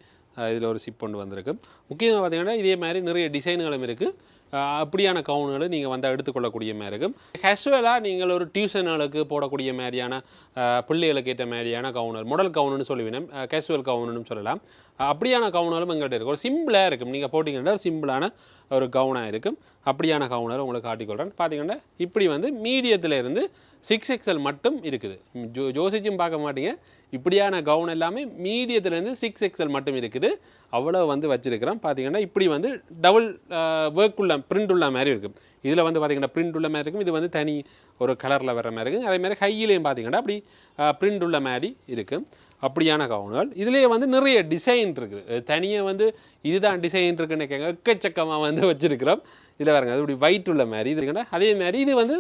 இதில் ஒரு சிப் கொண்டு வந்திருக்கு. முக்கியமாக பார்த்தீங்கன்னா இதே மாதிரி நிறைய டிசைன்களும் இருக்குது. அப்படியான கவுன்களை நீங்கள் வந்து எடுத்துக்கொள்ளக்கூடிய மாதிரி இருக்கும். கேஷுவலாக நீங்கள் ஒரு டியூஷன்களுக்கு போடக்கூடிய மாதிரியான பிள்ளைகளுக்கு ஏற்ற மாதிரியான கவுனர் மாடல் கவுனுன்னு சொல்லுவேன், கேஷுவல் கவுனுன்னு சொல்லலாம். அப்படியான கவுனரும் எங்கள்கிட்ட இருக்கும். ஒரு சிம்பிளாக இருக்கும், நீங்கள் போட்டிங்கன்னா ஒரு சிம்பிளான ஒரு கவுனாக இருக்கும். அப்படியான கவுனர் உங்களுக்கு காட்டிக்கொள்கிறேன். பார்த்தீங்கன்னா இப்படி வந்து மீடியத்தில் இருந்து 6XL மட்டும் இருக்குது. ஜோசிச்சும் பார்க்க மாட்டீங்க, இப்படியான கவுன் எல்லாமே மீடியத்துலேருந்து 6XL மட்டும் இருக்குது. அவ்வளோ வந்து வச்சுருக்கிறோம். பார்த்தீங்கன்னா இப்படி வந்து டபுள் ஒர்க் உள்ள பிரிண்ட் உள்ள மாதிரி இருக்கும். இதில் வந்து பார்த்தீங்கன்னா பிரிண்ட் உள்ள மாதிரி இருக்கும். இது வந்து தனி ஒரு கலரில் வர மாதிரி இருக்குது. அதேமாதிரி கையிலையும் பார்த்தீங்கன்னா அப்படி பிரிண்ட் உள்ள மாதிரி இருக்கும். அப்படியான கவுன்கள் இதுலேயே வந்து நிறைய டிசைன் இருக்குது. தனியாக வந்து இதுதான் டிசைன் இருக்குன்னு கேட்க எக்கச்சக்கமாக வந்து வச்சுருக்கிறோம். இதில் பாருங்க அது இப்படி ஒயிட் உள்ள மாதிரி இது இருக்குன்னா அதே மாதிரி இது வந்து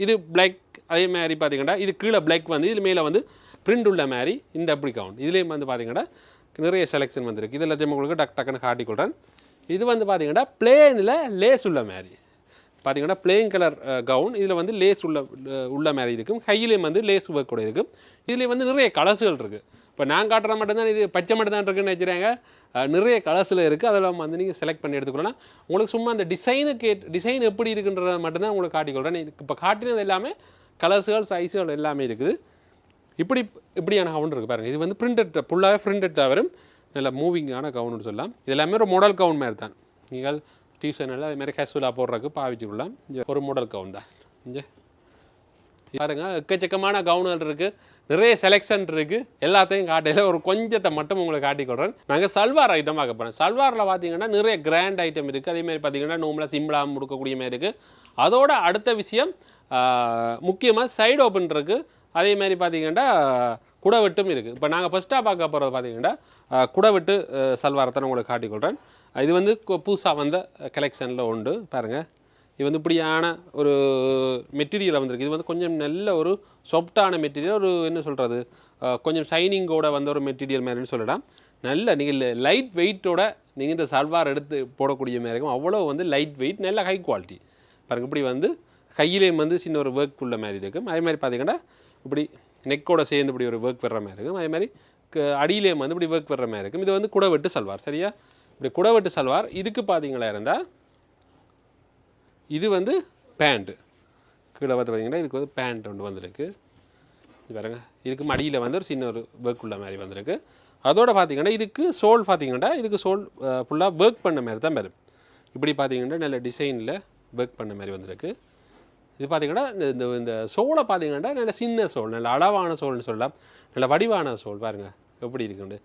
இது பிளாக். அதே மாதிரி பார்த்தீங்கன்னா இது கீழே பிளாக் வந்து இது மேலே வந்து பிரிண்ட் உள்ள மாதிரி இந்த அப்படி கவுன். இதுலேயும் வந்து பார்த்தீங்கன்னா நிறைய செலெக்ஷன் வந்துருக்கு. இது எல்லாத்தையும் உங்களுக்கு டக்குன்னு காட்டிக்கொள்கிறேன். இது வந்து பார்த்தீங்கன்னா பிளேனில் லேஸ் உள்ள மாதிரி பார்த்தீங்கன்னா பிளேன் கலர் கவுன். இதில் வந்து லேஸ் உள்ள மாதிரி இருக்கும். கையிலையும் வந்து லேஸ் ஒர்க் கூட இருக்கும். இதுலேயும் வந்து நிறைய கலர்ஸுகள் இருக்குது. இப்போ நான் காட்டுற மட்டும்தான் இது பச்சை மட்டும் தான் இருக்குன்னு வச்சுருக்காங்க. நிறைய கலர்ஸில் இருக்குது. அதெல்லாம் வந்து நீங்கள் செலக்ட் பண்ணி எடுத்துக்கலாம். உங்களுக்கு சும்மா அந்த டிசைன் எப்படி இருக்குன்றத மட்டும்தான் உங்களுக்கு காட்டிக்கொள்கிறேன். இப்போ காட்டினது எல்லாமே கலர்ஸுகள் சைஸுகள் எல்லாமே இருக்குது. இப்படியான கவுன் இருக்குது பாருங்கள். இது வந்து பிரிண்டட் ஃபுல்லாகவே பிரிண்டட் தான் வரும். நல்ல மூவிங்கான கவுன்னு சொல்லலாம். இது எல்லாமே ஒரு மாடல் கவுன் மாதிரி தான். நீங்கள் டியூஷனில் அதே மாதிரி கேஷுவலாக போடுறதுக்கு பாவிச்சுக்கலாம். ஒரு மாடல் கவுன் தான். இங்கே பாருங்கள் எக்கச்சக்கமான கவுன்கள் இருக்குது. நிறைய செலெக்ஷன் இருக்குது. எல்லாத்தையும் காட்டையில் ஒரு கொஞ்சத்தை மட்டும் உங்களுக்கு காட்டிக்கொள்கிறேன். நாங்கள் சல்வார் ஐட்டம் பார்க்க போகிறேன். சல்வாரில் பார்த்தீங்கன்னா நிறைய கிராண்ட் ஐட்டம் இருக்குது. அதேமாதிரி பார்த்தீங்கன்னா நோம்பில் சிம்பிளாக முடுக்கக்கூடிய மாதிரி இருக்குது. அதோட அடுத்த விஷயம் முக்கியமாக சைடு ஓப்பன் இருக்குது. அதே மாதிரி பார்த்தீங்கன்னா குடவெட்டும் இருக்குது. இப்போ நாங்கள் ஃபஸ்ட்டாக பார்க்க போகிறது பார்த்தீங்கன்னா குடவெட்டு சல்வாரத்தை உங்களுக்கு காட்டிக்கொள்கிறேன். இது வந்து புதுசாக வந்த கலெக்ஷனில் உண்டு. பாருங்கள் இது வந்து இப்படியான ஒரு மெட்டீரியல் வந்திருக்கு. இது வந்து கொஞ்சம் நல்ல ஒரு சாஃப்டான மெட்டீரியல். ஒரு என்ன சொல்கிறது கொஞ்சம் ஷைனிங்கோட வந்த ஒரு மெட்டீரியல் மாதிரின்னு சொல்லலாம். நல்ல நீங்கள் லைட் வெயிட்டோட நீங்கள் இந்த சல்வார் எடுத்து போடக்கூடிய மாதிரி இருக்கும். அவ்வளோ வந்து லைட் வெயிட் நல்ல ஹை குவாலிட்டி. பாருங்கள் இப்படி வந்து கையிலேயும் வந்து சின்ன ஒரு ஒர்க் உள்ள மாதிரி இருக்கும். அதே மாதிரி பார்த்தீங்கன்னா இப்படி நெக்கோட சேர்ந்து இப்படி ஒரு ஒர்க் வர்ற மாதிரி இருக்கும். அதே மாதிரி அடியிலேயும் வந்து இப்படி ஒர்க் வர்ற மாதிரி இருக்கும். இது வந்து குடவெட்டு சல்வார். சரியா? இப்படி குடவெட்டு சல்வார். இதுக்கு பார்த்தீங்களா இருந்தால் இது வந்து பேண்ட்டு கீழே பார்த்து பார்த்தீங்கன்னா இதுக்கு வந்து பேண்ட் ஒன்று வந்திருக்கு. இது பாருங்க இதுக்கு மடியில் வந்து ஒரு சின்ன ஒரு ஒர்க் உள்ள மாதிரி வந்திருக்கு. அதோட பார்த்தீங்கன்னா இதுக்கு சோல் பார்த்தீங்கன்னா இதுக்கு சோல் ஃபுல்லாக ஒர்க் பண்ண மாதிரி தான் வரும். இப்படி பார்த்தீங்கன்னா நல்ல டிசைனில் ஒர்க் பண்ண மாதிரி வந்திருக்கு. இது பார்த்தீங்கன்னா இந்த சோலை பார்த்தீங்கன்னா நல்ல சின்ன சோல், நல்ல அளவான சோல்னு சொல்லலாம். நல்ல வடிவான சோல் பாருங்கள் எப்படி இருக்குண்டு.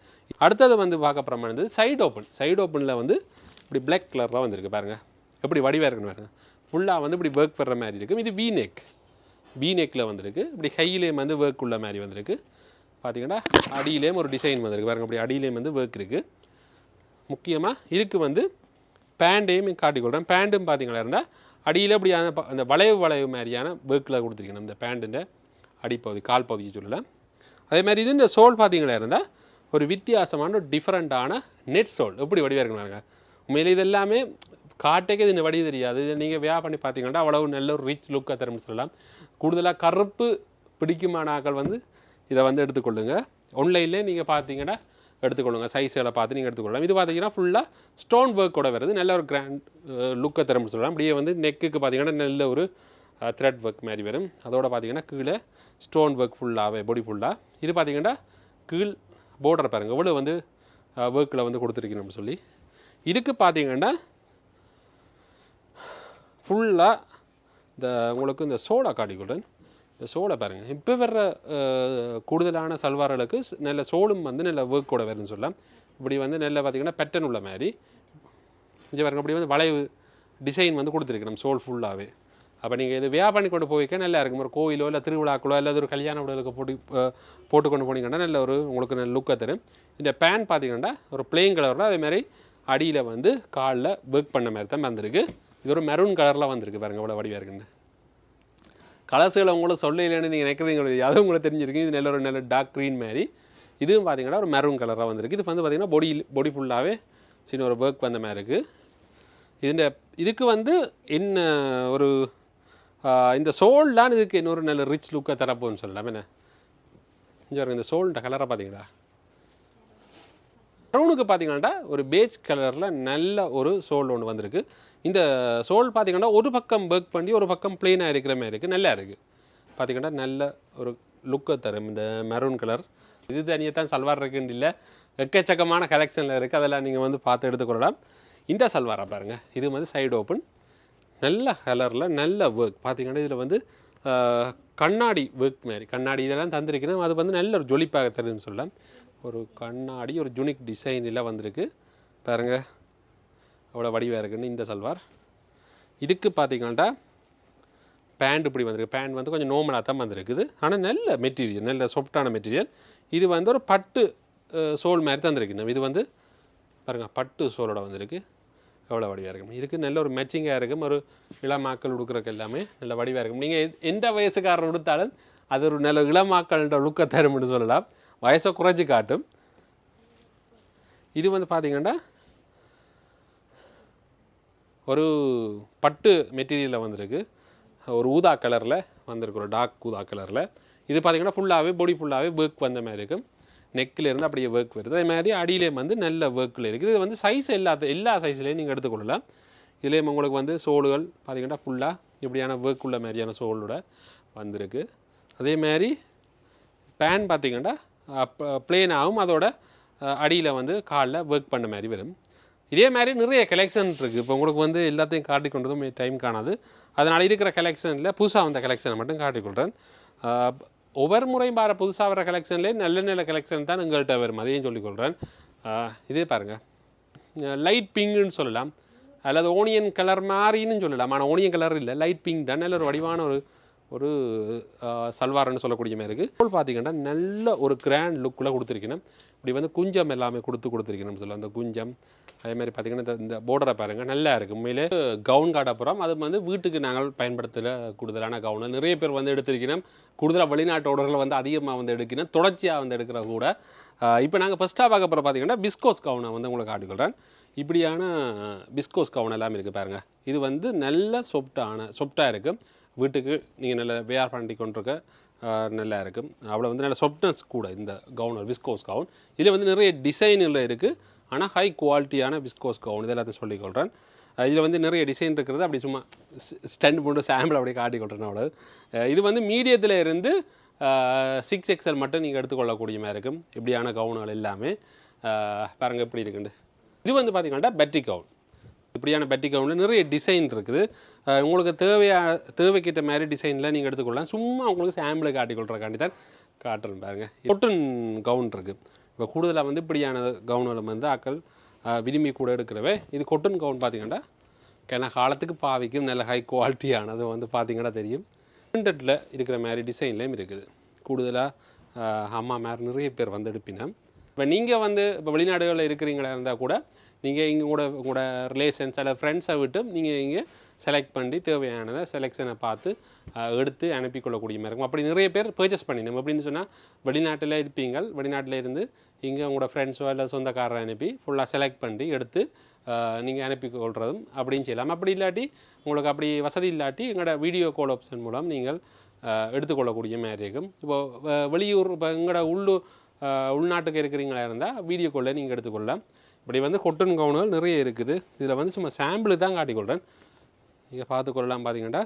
அடுத்தது வந்து பார்க்க போகிறோம்னா சைடு ஓப்பனில் வந்து இப்படி பிளாக் கலரில் வந்திருக்கு பாருங்கள் எப்படி வடிவாக இருக்குன்னு பாருங்கள். ஃபுல்லாக வந்து இப்படி ஒர்க் பண்ணுற மாதிரி இருக்கும். இது வி நெக்கில் வந்திருக்கு. இப்படி கையிலேயும் வந்து ஒர்க் உள்ள மாதிரி வந்திருக்கு. பார்த்தீங்கன்னா அடியிலேயும் ஒரு டிசைன் வந்திருக்கு பாருங்கள். அப்படி அடியிலேயும் வந்து ஒர்க் இருக்குது. முக்கியமாக இதுக்கு வந்து பேண்டையும் காட்டிக்கொள்கிறேன். பேண்ட்டும் பார்த்தீங்களா இருந்தால் அடியில் இப்படி அந்த வளைவு மாதிரியான ஒர்க்கில் கொடுத்துருக்கணும். இந்த பேண்ட்டுன்ற அடிப்பகுதி கால் பகுதியை சொல்லலாம். அதே மாதிரி இது இந்த சோல் பார்த்தீங்களா இருந்தால் ஒரு வித்தியாசமான ஒரு டிஃப்ரெண்ட்டான நெட் சோல் எப்படி வடிவாக இருக்குன்னு பாருங்கள். உண்மையிலே இது எல்லாமே காட்டைக்கு இது வடி தெரியாது. இதை நீங்கள் வியா பண்ணி பார்த்தீங்கன்னா அவ்வளவு நல்ல ஒரு ரிச் லுக்காக தரும்னு சொல்லலாம். கூடுதலாக கருப்பு பிடிக்குமான ஆக்கள் வந்து இதை வந்து எடுத்துக்கொள்ளுங்க. ஆன்லைன்லேயே நீங்கள் பார்த்தீங்கன்னா எடுத்துக்கொள்ளுங்க. சைஸ்களை பார்த்து நீங்கள் எடுத்துக்கொள்ளலாம். இது பார்த்தீங்கன்னா ஃபுல்லாக ஸ்டோன் ஒர்க்கோட வருது. நல்ல ஒரு கிராண்ட் லுக்கை தரும்னு சொல்லலாம். அப்படியே வந்து நெக்குக்கு பார்த்தீங்கன்னா நல்ல ஒரு த்ரெட் ஒர்க் மாதிரி வரும். அதோட பார்த்தீங்கன்னா கீழே ஸ்டோன் ஒர்க் ஃபுல்லாகவே பொடி ஃபுல்லாக. இது பார்த்தீங்கன்னா கீழ் போர்டர் பாருங்கள் எவ்வளோ வந்து ஒர்க்கில் வந்து கொடுத்துருக்கணும்னு சொல்லி. இதுக்கு பார்த்தீங்கன்னா ஃபுல்லாக உங்களுக்கு இந்த சோளை காட்டிக்கொள்கிறேன். இந்த சோளை பாருங்கள். இப்போ வர்ற கூடுதலான சல்வார்களுக்கு நல்ல சோளும் வந்து நல்ல ஒர்க்கோட வருதுன்னு சொல்லலாம். இப்படி வந்து நல்ல பார்த்திங்கன்னா பேட்டர்ன் உள்ள மாதிரி இங்கே பாருங்கள். அப்படி வந்து வளைவு டிசைன் வந்து கொடுத்துருக்கு நம்ம சோல் ஃபுல்லாகவே. அப்போ நீங்கள் இது வியா பண்ணி கொண்டு போய்க்க நல்லா இருக்கும். ஒரு கோயிலோ இல்லை திருவிழாக்களோ இல்லை ஒரு கல்யாண உடலுக்கு போட்டு கொண்டு போனீங்கன்னா நல்ல ஒரு உங்களுக்கு நல்ல லுக்காக தரும். இந்த பேண்ட் பார்த்தீங்கன்னா ஒரு பிளெயின் கலரில் அதேமாதிரி அடியில் வந்து காலில் ஒர்க் பண்ண மாதிரி தான் வந்திருக்கு. இது ஒரு மெரூன் கலரில் வந்திருக்கு பாருங்கள், எவ்வளோ வடிவாக இருக்குன்னு. கலர்ஸுகளை உங்களுக்கு சொல்ல இல்லைன்னு நீங்கள் நினைக்கிறீங்க, அதுவும் உங்களுக்கு தெரிஞ்சிருக்கு. இது நல்ல டார்க் க்ரீன் மாதிரி. இதுவும் பார்த்தீங்கன்னா ஒரு மெரூன் கலராக வந்திருக்கு. இது வந்து பார்த்தீங்கன்னா பொடி ஃபுல்லாகவே சின்ன ஒரு ஒர்க் வந்த மாதிரி இருக்குது. இதுக்கு வந்து என்ன ஒரு இந்த சோல்லாம் இதுக்கு இன்னொரு நல்ல ரிச் லுக்காக தரப்போன்னு சொல்லலாம். என்ன இங்கே இந்த சோல்ன்ற கலரை பார்த்தீங்களா, மெரூனுக்கு பார்த்தீங்கன்னா ஒரு பேஜ் கலரில் நல்ல ஒரு சோல் ஒன்று வந்திருக்கு. இந்த சோல் பார்த்தீங்கன்னா ஒரு பக்கம் ஒர்க் பண்ணி ஒரு பக்கம் பிளெயினாக இருக்கிற மாதிரி இருக்குது, நல்லா இருக்குது. பார்த்தீங்கன்னா நல்ல ஒரு லுக்கை தரும் இந்த மெரூன் கலர். இது தனியாக தான் சல்வார் இருக்குன்னு இல்லை, எக்கச்சக்கமான கலெக்ஷனில் இருக்குது, அதெல்லாம் நீங்கள் வந்து பார்த்து எடுத்துக்கொள்ளலாம். இந்த சல்வாரை பாருங்கள், இது வந்து சைடு ஓப்பன், நல்ல கலரில் நல்ல ஒர்க். பார்த்தீங்கன்னா இதில் வந்து கண்ணாடி ஒர்க் மாதிரி, கண்ணாடி இதெல்லாம் தந்திருக்கிறேன். அது வந்து நல்ல ஒரு ஜொலிப்பாக தருதுன்னு சொல்லலாம். ஒரு கண்ணாடி ஒரு யூனிக் டிசைனில் வந்திருக்கு பாருங்கள், அவ்வளோ வடிவாக இருக்குன்னு இந்த சல்வார். இதுக்கு பார்த்தீங்கன்னா பேண்ட் இப்படி வந்திருக்கு. பேண்ட் வந்து கொஞ்சம் நோமலாக தான் வந்திருக்குது, ஆனால் நல்ல மெட்டீரியல், நல்ல சாஃப்டான மெட்டீரியல். இது வந்து ஒரு பட்டு சோல் மாதிரி தந்திருக்கு. இது வந்து பாருங்கள் பட்டு சோலோட வந்திருக்கு, எவ்வளோ வடிவாக இருக்கும். இதுக்கு நல்ல ஒரு மேட்சிங்காக இருக்கும். ஒரு இளமாக்கள் உடுக்கிறதுக்கு எல்லாமே நல்ல வடிவாக இருக்கும். நீங்கள் எந்த வயசுக்காரர் உடுத்தாலும் அது ஒரு நல்ல இளமாக்கள்ன்ற லுக்கை தரும்னு சொல்லலாம், வயசை குறைச்சி காட்டும். இது வந்து பார்த்தீங்கன்னா ஒரு பட்டு மெட்டீரியலில் வந்திருக்கு, ஒரு ஊதா கலரில் வந்திருக்கு, ஒரு டார்க் ஊதா கலரில். இது பார்த்தீங்கன்னா ஃபுல்லாகவே பாடி ஃபுல்லாகவே ஒர்க் வந்த மாதிரி இருக்கும். நெக்கிலேருந்து அப்படியே ஒர்க் வருது. அதே மாதிரி அடியிலே வந்து நல்ல ஒர்க்கில் இருக்குது. இது வந்து சைஸ் எல்லா சைஸ்லேயும் நீங்கள் எடுத்துக்கொள்ளலாம். இதுலேயும் உங்களுக்கு வந்து சோலுகள் பார்த்தீங்கன்னா ஃபுல்லாக இப்படியான ஒர்க் உள்ள மாதிரியான சோலோட வந்திருக்கு. அதே மாதிரி பேன் பார்த்தீங்கன்னா பிளெயின் ஆகும், அதோட அடியில் வந்து காலில் ஒர்க் பண்ண மாதிரி வரும். இதே மாதிரி நிறைய கலெக்ஷன் இருக்குது. இப்போ உங்களுக்கு வந்து எல்லாத்தையும் காட்டிக்கொண்டதும் டைம் காணாது, அதனால் இருக்கிற கலெக்ஷனில் புதுசாக வந்த கலெக்ஷனை மட்டும் காட்டிக்கொள்கிறேன். ஒவ்வொரு முறையும் பாரு புதுசாக வர கலெக்ஷன்லேயே நல்ல கலெக்ஷன் தான் எங்கள்கிட்ட வரும், அதையும் சொல்லிக்கொள்கிறேன். இதே பாருங்கள், லைட் பிங்க்னு சொல்லலாம், அல்லது ஓனியன் கலர் மாதிரின்னு சொல்லலாம். ஆனால் ஓனியன் கலர் இல்லை, லைட் பிங்க் தான். நல்ல ஒரு வடிவான ஒரு சல்வார்னு சொல்லக்கூடிய மாதிரி இருக்குது. இப்போ பார்த்தீங்கன்னா நல்ல ஒரு கிராண்ட் லுக்கில் கொடுத்துருக்கணும். இப்படி வந்து குஞ்சம் எல்லாமே கொடுத்துருக்கணும்னு சொல்லலாம். அந்த குஞ்சம் அதே மாதிரி பார்த்தீங்கன்னா இந்த போர்டரை பாருங்கள், நல்லா இருக்குது. உண்மையிலே கவுன் காட்ட போகிறோம். அது வந்து வீட்டுக்கு நாங்கள் பயன்படுத்தல கூடுதலான கவுனை நிறைய பேர் வந்து எடுத்திருக்கணும். கூடுதலாக வெளிநாட்டு ஆர்டர்கள் வந்து அதிகமாக வந்து எடுக்கணும், தொடர்ச்சியாக வந்து எடுக்கிற கூட. இப்போ நாங்கள் ஃபஸ்ட்டாக பார்க்க போகிற பார்த்தீங்கன்னா பிஸ்கோஸ் கவுனை வந்து உங்களுக்கு காட்டிக்கொள்கிறேன். இப்படியான பிஸ்கோஸ் கவுன் எல்லாமே இருக்குது பாருங்கள். இது வந்து நல்ல சொப்டாக இருக்கும். வீட்டுக்கு நீங்கள் நல்ல வேர் பண்ணி கொண்டிருக்க நல்லா இருக்கும். அவ்வளோ வந்து நல்ல சொப்ட்னஸ் கூட இந்த கவுன், விஸ்கோஸ் கவுன். இதில் வந்து நிறைய டிசைனில் இருக்குது, ஆனால் ஹை குவாலிட்டியான விஸ்கோஸ் கவுன். இது எல்லாத்தையும் சொல்லிக்கொள்கிறேன். இதில் வந்து நிறைய டிசைன் இருக்கிறது. அப்படி சும்மா ஸ்டண்ட் போட்டு சாம்பிள் அப்படியே காட்டிக்கொள்கிறேன். அவ்வளோ இது வந்து மீடியத்தில் இருந்து 6XL மட்டும் நீங்கள் எடுத்துக்கொள்ளக்கூடிய மாதிரி இருக்கும். இப்படியான கவுன்கள் எல்லாமே பாருங்கள் எப்படி இருக்குண்டு. இது வந்து பார்த்திங்கன்னா பேட்டிக் கவுன். இப்படியான பேட்டிக் கவுனில் நிறைய டிசைன் இருக்குது. உங்களுக்கு தேவைக்கிட்ட மாதிரி டிசைனில் நீங்கள் எடுத்துக்கொள்ளலாம். சும்மா உங்களுக்கு சாம்பிளை காட்டிக்கொள்கிறக்காண்டி தான் காட்டுறேன் பாருங்கள். கொட்டன் கவுன் இருக்குது. இப்போ கூடுதலாக வந்து இப்படியான கவுன்களை வந்து ஆக்கள் விரும்பி கூட எடுக்கிறவே. இது கொட்டன் கவுன் பார்த்திங்கன்னா ஏன்னா காலத்துக்கு பாவிக்கும், நல்ல ஹை குவாலிட்டியானது வந்து பார்த்திங்கன்னா தெரியும். பிரிண்டடில் இருக்கிற மாதிரி டிசைன்லேயும் இருக்குது. கூடுதலாக அம்மா மாதிரி நிறைய பேர் வந்து எடுப்பினா. இப்போ நீங்கள் வந்து இப்போ வெளிநாடுகளில் இருக்கிறீங்களா இருந்தால் கூட நீங்கள் இங்கே உங்களோட ரிலேஷன்ஸ் அல்லது ஃப்ரெண்ட்ஸை விட்டு நீங்கள் இங்கே செலக்ட் பண்ணி தேவையானதை செலெக்ஷனை பார்த்து எடுத்து அனுப்பிக்கொள்ளக்கூடிய மாதிரி இருக்கும். அப்படி நிறைய பேர் பர்ச்சேஸ் பண்ணிடணும். அப்படின்னு சொன்னால் வெளிநாட்டில் இருப்பீங்கள், வெளிநாட்டில் இருந்து இங்கே உங்களோட ஃப்ரெண்ட்ஸோ இல்லை சொந்தக்காரரை அனுப்பி ஃபுல்லாக செலக்ட் பண்ணி எடுத்து நீங்கள் அனுப்பிக்கொள்கிறதும் அப்படின்னு செய்யலாம். அப்படி இல்லாட்டி உங்களுக்கு அப்படி வசதி இல்லாட்டி எங்களோட வீடியோ கால் ஆப்ஷன் மூலம் நீங்கள் எடுத்துக்கொள்ளக்கூடிய மாதிரி இருக்கும். இப்போது வெளியூர் இப்போ எங்களோட உள்நாட்டுக்கு இருக்கிறீங்களா இருந்தால் வீடியோ காலில் நீங்கள் எடுத்துக்கொள்ளலாம். இப்படி வந்து கொட்டன் கவுனுகள் நிறைய இருக்குது. இதில் வந்து சும்மா சாம்பிள் தான் காட்டிக்கொள்கிறேன், நீங்கள் பார்த்துக்கொள்ளலாம். பார்த்தீங்கன்னா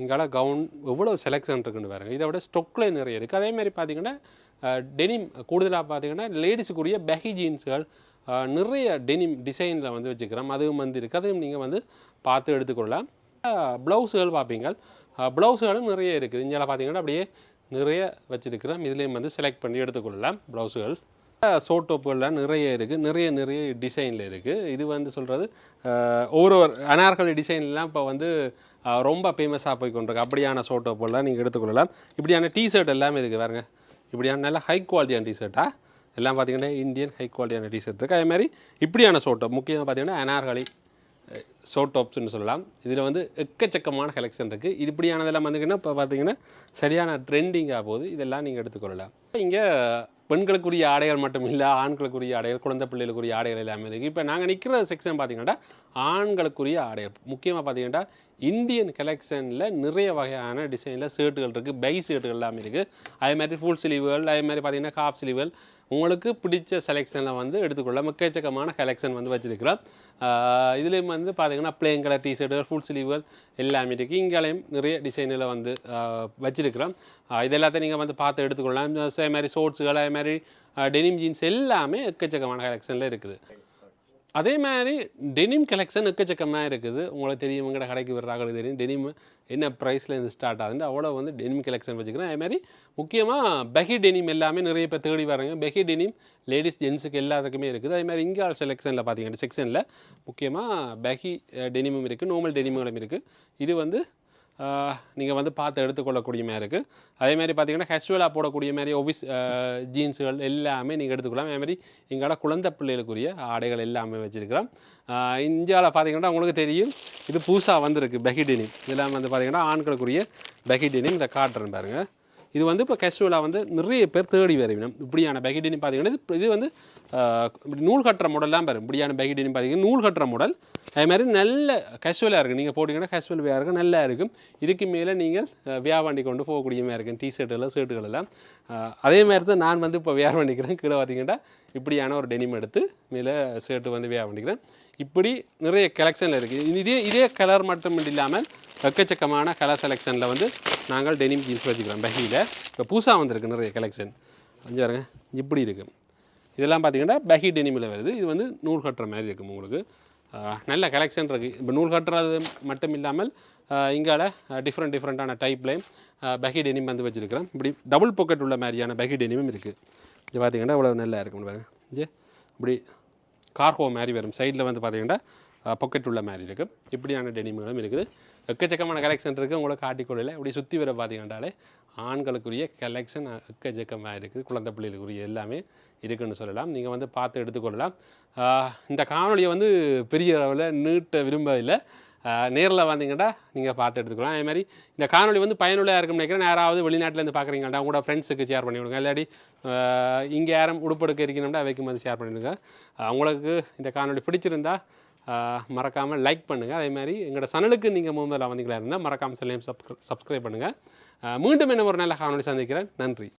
இங்கால கவுன் எவ்வளோ செலெக்ஷன் இருக்குன்னு பாருங்கள். இதை விட ஸ்டொக்கில் நிறைய இருக்குது. அதேமாதிரி பார்த்தீங்கன்னா டெனிம் கூடுதலாக பார்த்தீங்கன்னா லேடிஸுக்குரிய பேகி ஜீன்ஸுகள் நிறைய டெனிம் டிசைனில் வந்து வச்சுக்கிறோம். அதுவும் வந்து இருக்குது, அதையும் நீங்கள் வந்து பார்த்து எடுத்துக்கொள்ளலாம். ப்ளவுஸுகள் பார்ப்பீங்க, ப்ளவுஸுகளும் நிறைய இருக்குது. இங்கே பார்த்தீங்கன்னா அப்படியே நிறைய வச்சுருக்கிறோம். இதுலேயும் வந்து செலக்ட் பண்ணி எடுத்துக்கொள்ளலாம். ப்ளவுஸுகள் சோட்டோப்புகள்லாம் நிறைய இருக்குது, நிறைய டிசைனில் இருக்குது. இது வந்து சொல்கிறது ஒரு அனார்கலி டிசைன்லாம் இப்போ வந்து ரொம்ப ஃபேமஸாக போய் கொண்டிருக்கு. அப்படியான சோட்டோப்புகள்லாம் நீங்கள் எடுத்துக்கொள்ளலாம். இப்படியான டிஷர்ட் எல்லாமே இருக்குது பாருங்க. இப்படியான நல்ல ஹை குவாலிட்டியான டிஷர்ட்டாக எல்லாம் பார்த்தீங்கன்னா இந்தியன் ஹை குவாலிட்டியான டிஷர்ட் இருக்குது. அதே மாதிரி இப்படியான ஷோர்ட் டாப் முக்கியமாக பார்த்தீங்கன்னா அனார்கலி ஷோர்ட் டாப்ஸ்னு சொல்லலாம். இதில் வந்து எக்கச்சக்கமான கலெக்ஷன் இருக்குது. இப்படியானதெல்லாம் வந்துங்கன்னா இப்போ பார்த்தீங்கன்னா சரியான ட்ரெண்டிங்காக போகுது. இதெல்லாம் நீங்கள் எடுத்துக்கொள்ளலாம். இங்கே பெண்களுக்குரிய ஆடைகள் மட்டும் இல்லை, ஆண்களுக்குரிய ஆடைகள், குழந்தை பிள்ளைகளுக்குரிய ஆடைகள் எல்லாமே இருக்குது. இப்போ நாங்கள் நிற்கிற செக்ஷன் பார்த்தீங்கன்னா ஆண்களுக்குரிய ஆடைகள். முக்கியமாக பார்த்தீங்கன்னா இந்தியன் கலெக்ஷனில் நிறைய வகையான டிசைனில் ஷர்ட்டுகள் இருக்குது, பை ஷர்ட்டுகள் எல்லாமே இருக்குது. அதே மாதிரி ஃபுல் ஸ்லீவுகள், அதே மாதிரி பார்த்தீங்கன்னா ஹாஃப் ஸ்லீவுகள், உங்களுக்கு பிடிச்ச செலெக்ஷனில் வந்து எடுத்துக்கொள்ள எக்கச்சக்கமான கலெக்ஷன் வந்து வச்சுருக்கிறோம். இதுலேயும் வந்து பார்த்தீங்கன்னா பிளேன் கலர் டிஷர்ட்டுகள், ஃபுல் ஸ்லீவுகள் எல்லாமே இருக்குது. இங்கேயும் நிறைய டிசைனில் வந்து வச்சுருக்கிறோம். இது எல்லாத்தையும் நீங்கள் வந்து பார்த்து எடுத்துக்கொள்ளலாம். அதே மாதிரி ஷோர்ட்ஸுகள், அதே மாதிரி டெனிம் ஜீன்ஸ் எல்லாமே எக்கச்சக்கமான கலெக்ஷனில் இருக்குது. அதே மாதிரி டெனிம் கலெக்ஷன் எக்கச்சக்கமாக இருக்குது. உங்களுக்கு தெரியும், எங்கள்கிட்ட கடைக்கு வர்றாங்களுக்கு தெரியும் டெனிம் என்ன ப்ரைஸில் இருந்து ஸ்டார்ட் ஆகுது. அவ்வளோ வந்து டெனிம் கலெக்ஷன் வச்சுக்கிறேன். அதே மாதிரி முக்கியமாக பெகி டெனிம் எல்லாமே நிறைய பேர் தேடி வராங்க. பெகி டெனிம் லேடிஸ் ஜென்ஸுக்கு எல்லாத்துக்குமே இருக்குது. அதே மாதிரி இங்கே செலெக்ஷனில் பார்த்தீங்கன்னா செக்ஷனில் முக்கியமாக பெகி டெனிமும் இருக்குது, நார்மல் டெனிமுகளும் இருக்குது. இது வந்து நீங்கள் வந்து பார்த்து எடுத்துக்கொள்ளக்கூடிய மாதிரி இருக்குது. அதேமாதிரி பார்த்தீங்கன்னா கேஷுவலாக போடக்கூடிய மாதிரி ஆஃபீஸ் ஜீன்ஸுகள் எல்லாமே நீங்கள் எடுத்துக்கலாம். அதேமாதிரி இங்கால குழந்தை பிள்ளைகளுக்குரிய ஆடைகள் எல்லாமே வச்சுருக்கிறோம். இந்தியாவில் பார்த்தீங்கன்னா உங்களுக்கு தெரியும், இது புதுசாக வந்திருக்கு பெகி டெனிம். இதெல்லாம் வந்து பார்த்தீங்கன்னா ஆண்களுக்குரிய பெகி டெனிம். இதை காட்டுறேன் பாருங்கள். இது வந்து இப்போ கேஷுவலாக வந்து நிறைய பேர் தேடி வரணும். இப்படியான பெகி டெனிம் பார்த்தீங்கன்னா இது வந்து நூல் கட்டுற மாடல்லாம் பாருங்கள். இப்படியான பெகி டெனிம் பார்த்தீங்கன்னா நூல் கட்டுற மாடல். அதே மாதிரி நல்ல கேஷுவலாக இருக்குது. நீங்கள் போட்டிங்கன்னா கேஷுவல் வேறு இருக்கும், நல்லா இருக்கும். இதுக்கு மேலே நீங்கள் வியாபாண்டி கொண்டு போகக்கூடிய மாதிரி இருக்கும். டிஷர்ட்டுகள், ஷர்ட்டுகள் எல்லாம் அதே மாதிரி தான் நான் வந்து இப்போ வியாபாரம் பண்ணிக்கிறேன். கீழே பார்த்தீங்கன்னா இப்படியான ஒரு டெனிம் எடுத்து மேலே ஷர்ட்டு வந்து வியாபாரம் பண்ணிக்கிறேன். இப்படி நிறைய கலெக்ஷனில் இருக்குது. இதே கலர் மட்டும் இல்லாமல் எக்கச்சக்கமான கலர் செலெக்ஷனில் வந்து நாங்கள் டெனிம் ஜீன்ஸ் வச்சுக்கிறோம். பெகியில் இப்போ புதுசாக வந்திருக்கு நிறைய கலெக்ஷன். பாருங்க, இப்படி இருக்குது. இதெல்லாம் பார்த்தீங்கன்னா பெகி டெனிமில் வருது. இது வந்து நூல் கட்டுற மாதிரி இருக்கும். உங்களுக்கு நல்ல கலெக்ஷன் இருக்குது. இப்போ நூல் கட்டுறது மட்டும் இல்லாமல் இங்கால டிஃப்ரெண்ட்டான டைப்லேயும் பெகி டெனிம் வந்து வச்சுருக்கிறோம். இப்படி டபுள் பாக்கெட் உள்ள மாதிரியான பெகி டெனிமும் இருக்குது. இது பார்த்தீங்கன்னா இவ்வளோ நல்லா இருக்கும் பாருங்க. இப்படி கார்கோ மாதிரி வரும். சைடில் வந்து பார்த்தீங்கன்னா பாக்கெட் உள்ள மாதிரி இருக்குது. இப்படியான டெனிம்களும் இருக்குது. எக்கச்சக்கமான கலெக்ஷன் இருக்குது. உங்களை காட்டிக்கொள்ளல இப்படி சுற்றி வர பார்த்தீங்கன்னாலே ஆண்களுக்குரிய கலெக்ஷன் எக்கச்சக்கமாக இருக்குது. குழந்தை பிள்ளைகளுக்குரிய எல்லாமே இருக்குதுன்னு சொல்லலாம். நீங்கள் வந்து பார்த்து எடுத்துக்கொள்ளலாம். இந்த காணொலியை வந்து பெரிய அளவில் நீட்ட விரும்பவில்லை. நேரில் வந்தீங்கன்னா நீங்கள் பார்த்து எடுத்துக்கலாம். அதே மாதிரி இந்த காணொலி வந்து பயனுள்ளதாக இருக்கும்னு நினைக்கிறேன். யாராவது வெளிநாட்டிலேருந்து பார்க்குறீங்கடா உங்களோட ஃப்ரெண்ட்ஸுக்கு ஷேர் பண்ணி விடுங்க. இல்லாட்டி இங்கே யாரும் உடுப்படுக்க இருக்கணும்னா அவைக்கும் வந்து ஷேர் பண்ணிவிடுங்க. உங்களுக்கு இந்த காணொலி பிடிச்சிருந்தா மறக்காமல் லைக் பண்ணுங்கள். அதே மாதிரி எங்களோட சேனலுக்கு நீங்கள் முதல்ல வந்தீங்களா இருந்தால் மறக்காமல் சப்ஸ்கிரைப் பண்ணுங்கள். மீண்டும் என்ன ஒரு நல்ல காணொலி சந்திக்கிறேன். நன்றி.